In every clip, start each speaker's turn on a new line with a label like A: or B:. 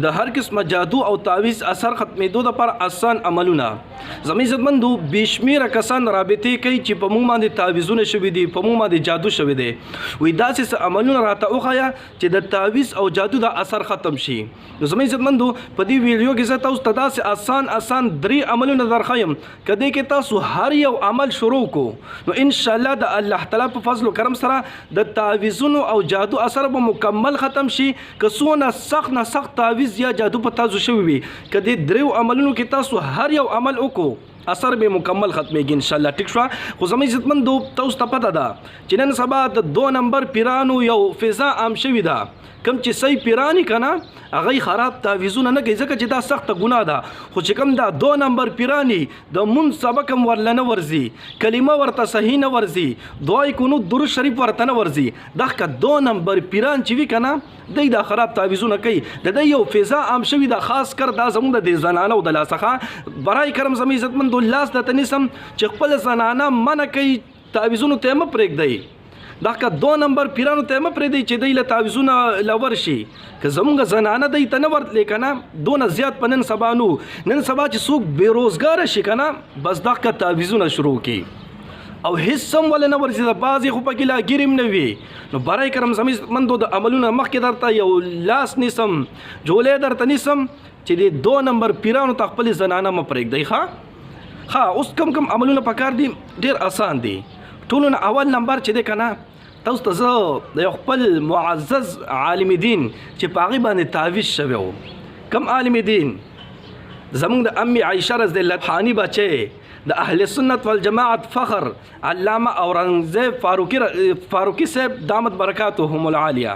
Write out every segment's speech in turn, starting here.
A: د هر قسمه جادو او تعویز اثر ختمېدو دپاره اسان عملونه زموږ عزتمندو بېشمېره کسان رابطې کوي چې په موږ باندې تعویزونه شوي دي په موږ باندې جادو شوی دی وایي داسې څه عملونه راته وښایه چې د تعویز او جادو د اثر ختم شي نو زموږ عزتمندو په دې ویډیو کې زه تاسو ته داسې اسان 3 عملونه درښیم که دې کې تاسو هر یو عمل شروع کو نو انشاءالله د الله تعالی په فضل و کرم سره د تعویزونو او جادو اثر به مکمل ختم شي که څونه سخت نه سخت تعویز یا جادو په تاسو شوی وي که دې 3 عملونو کې تاسو هر یو عمل وکړو اثر به مکمل ختمېږي انشاءالله ټیک شوه خو زموږ عزتمندو تاسو ته پته ده چې نن سبا د 2 نمبر پیرانو یو فضا عام شوې ده کم چې صحیح پیرانی کنه هغه خراب تعویزونه نه کوي ځکه چې دا سخته ګناه ده خو چې کوم دا 2 نمبر پیرانی د مونځ سبق هم ورله نه ورځي کلمه ورته صحیح نه ورځي دعای قنوت درود شریف ورته نه ورځي دغه 2 نمبر پیران چې وي کنه دی دا خراب تعویزونه کوي د دې یو فضا عام شوي ده خاص کر دا زموږ د زنانه او د لاسخه برای کرم زموږ عزتمندو لاس د تنسم چې خپل زنانه منع کوي تعویزونو ته مه پرېږدئ دغه 2 نمبر پیرانو ته مه پرېږدئ چې دی له تعویزونه لور شي که زموږ زنانه دی ته نه ورتلې که نه دونه زیات په نن سبا نو نن سبا چې څوک بېروزګاره شي که نه بس دغه تعویزونه شروع کړي او هیڅ هم ولې نه ورځي د بعضې خو پکې لاګیر هم نه وي نو برای کرم زموږ مندو د عملونه مخکې درته یو لاس نیسم جولې درته نیسم چې د 2 نمبر پیرانو ته خپلې زنانه مه پرېږدئ ښه اوس کم عملونه پکار دي ډېر آسان دي ټولو نه اول نمبر چې دی که نه تاسو ته زه د یو خپل معزز عالم دین چې په هغې باندې تعویز شوی و کم عالم دین زموږ د امي عایشه رضی الله حانی بچی د اهل سنت والجماعت فخر علامه اورنګزیب فاروقي صاحب دامت برکاتهم العالیه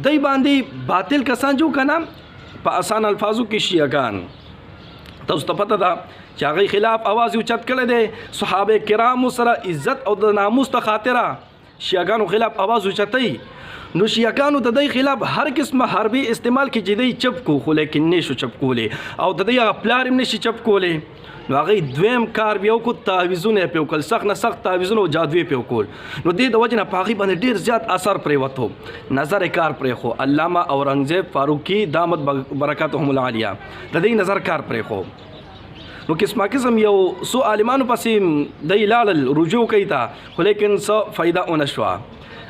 A: دی باندې باطل کسان جو که نه په آسان الفاظو کې شیعهګان تاسو ته پته ده چې هغې خلاف اواز اوچت کړی دی صحابه کرامو سره عزت او د ناموس ته خاطره شیعهګانو خلاف اواز اوچتوي نو شیعهګانو د دې خلاف هر قسمه حربي استعمال کې چې دی چپ کو خو لیکن نه شو چپ کولی او د دې هغه پلار هم نشي چپ کولی نو هغې دویم کار بیا وکړو تعویزونه یې پرې وکړل سخت نه سخت تعویزونه او جادوې پرې وکړل نو دې د وجې نه په هغې باندې ډېر زیات اثر پرېوتو نظر یې کار پرېښو علامه اورنګزیب فاروقي دامت برکاتهم العالیه د دې نظر کار پرېښو نو قسم یو څو عالمانو پسې دی لاړل رجوع کوي ته خو لیکن څه فایده ونه شوه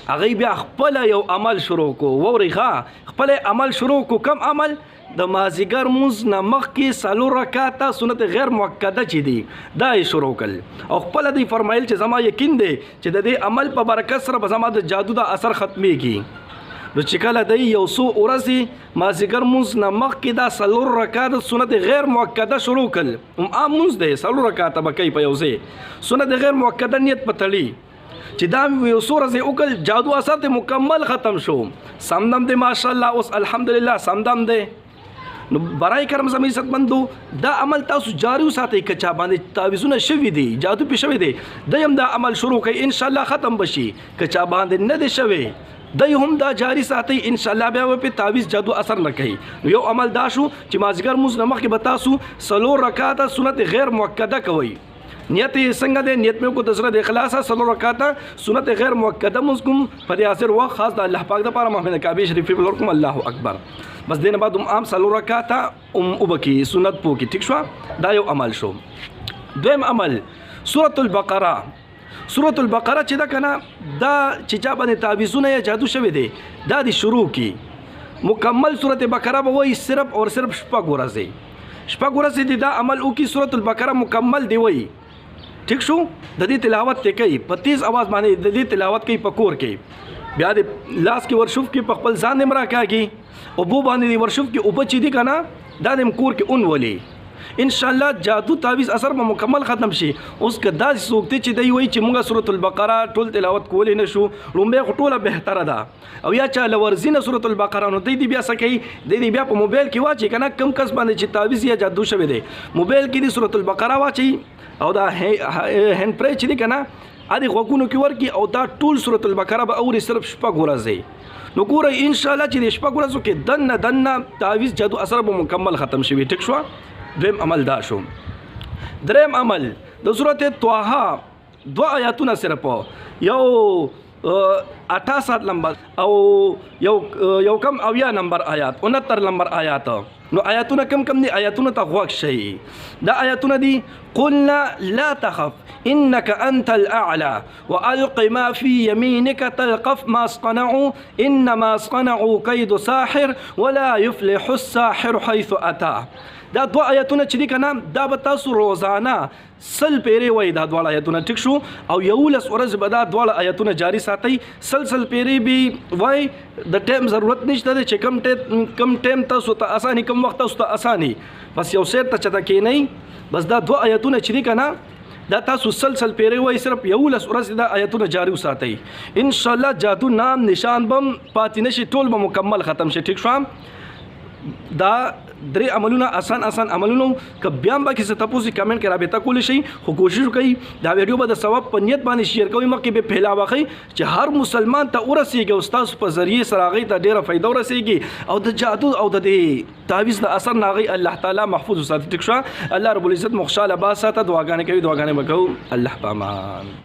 A: هغې بیا خپله یو عمل شروع کو وورئ ښه خپله عمل شروع کو کم عمل د مازدیګر مونځ نه مخکې 4 رکعاته سنت غیر مؤکده چې دي دا یې شروع کړل او خپله دوی فرمایل چې زما یقین دی چې د دې عمل په برکت سره به زما د جادو د اثر ختمیږي نو چې کله دی یو څو ورځې مازدیګر مونځ نه مخکې دا 4 رکعاته سنت غیر مؤکده شروع کړل عام مونځ دی 4 رکعاته به کوي په یو ځای سنت غیر مؤکده نیت په تړي چې دا یو څو ورځې وکړل جادو اثر ته مکمل ختم شو سمدم دی ماشاءالله اوس الحمدلله سمدم دی نو برای کرم زموږ عزتمندو دا عمل تاسو جاری وساتئ که چا باندې تعویزونه شوي دي جادو پې شوی دی دی هم دا عمل شروع کوي انشاءالله ختم به شي که چا باندې نه دی شوی دی هم دا جاری ساتئ انشاءالله بیا به پې تعویز جادو اثر نه کوي نو یو عمل دا شو چې مازدیګر مونځ نه مخکې به تاسو 4 رکعاته سنت غیر مؤکده کوئ نیت یې څنګه دی نیت مې وکړو د زړه د اخلاصه 4 رکعاته سنت غیر مؤکده مونځ کوم په دې حاضر وخت خاص د الله پاک دپاره محمد کعبې شریفې بلور کوم الله اکبر بس دې نه بعد عام 4 رکعاته وبکي سنت پوکي ټیک شوه دا یو عمل شو دویم عمل سورة البقره چې ده که نه دا چې چا باندې تعویزونه یا جادو شوی دی دا د شروع کی مکمل سورة بقره به وایي صرف اور صرف 6 ورځې دی دا عمل وکړي سورة البقره مکمل دی وایي ٹھیک شو د دې تلاوت ته کوي په تیز आवाज باندې د دې تلاوت کوي په کور کې بیا د لاس کې ورشوف کې په خپل ځان نمرا کاږي او بو باندې ورشوف کې او بچی دي کنه دا د کور کې اون ولي ان شاء الله جادو تعویز اثر به مکمل ختم شي اوس که دا سوکته چې دی وای چې موږ سورۃ البقره ټول تلاوت کولې نشو لومبه ټوله بهتره ده او یا چا لورزینه سورۃ البقره نو دی بیا سکی دی بیا په موبایل کې واچي کنه کم کس باندې چې تعویز یا جادو شوی دی موبایل کې دی سورۃ البقره واچي او دا هند پرې چې دی کنه ادي غوګونو کې ورکی او دا ټول سورۃ البقره به اوري صرف 6 ورځې نو ګوره ان شاء الله چې 6 ورځو کې دنه تعویز جادو اثر به مکمل ختم شي ټیک شو دویم عمل دا شو دریم عمل د سورۃ طه 2 آیاتونه صرف یو 68 نمبر او یو کم اویا نمبر آیات 69 نمبر آیات نو آیاتونه کم دي آیاتونه ته غوږ شي دا آیاتونه دي قلنا لا تخف انك انت الاعلى والق ما في يمينك تلقف ما صنعوا انما صنعوا كيد ساحر ولا يفلح الساحر حيث اتى دا دو آیاتونه چې دي کنه دا به تاسو روزانه سل پیری وای دا دواړه آیاتونه ټیک شو او یولس ورځ به دا دواړه آیاتونه جاری ساتي سل پیری به وای د ټیم ضرورت نشته چې کم ټیم تاسو ته اساني کم وخت تاسو ته اساني بس یو سیر ته چتا کې نه بس دا دو آیاتونه چې دي کنه دا تاسو سل پیری وای صرف یولس ورځ دا آیاتونه جاری وساتي ان شاء الله جادو نام نشان بم پاتې نشي ټول به مکمل ختم شي ټیک شو دا درې عملونه آسان عملونه که بیا هم باقي څه تاسو کمنټ کې رابطه کولی شي خو کوشش وکړئ دا ویډیو به د ثواب په نیت باندې شیر کوئ مخکې به پھیلاوخی چې هر مسلمان ته ورسیږي او تاسو په ذریعه سره هغې ته ډېره فایده ورسیږي او د جادو او د دې تعویض د اثر نه هغې الله تعالی محفوظ وساتي ټیک شوه الله رب العزت مو خوشحاله باز ساته دعاګانې کوي دعاګانې به کوو الله په امان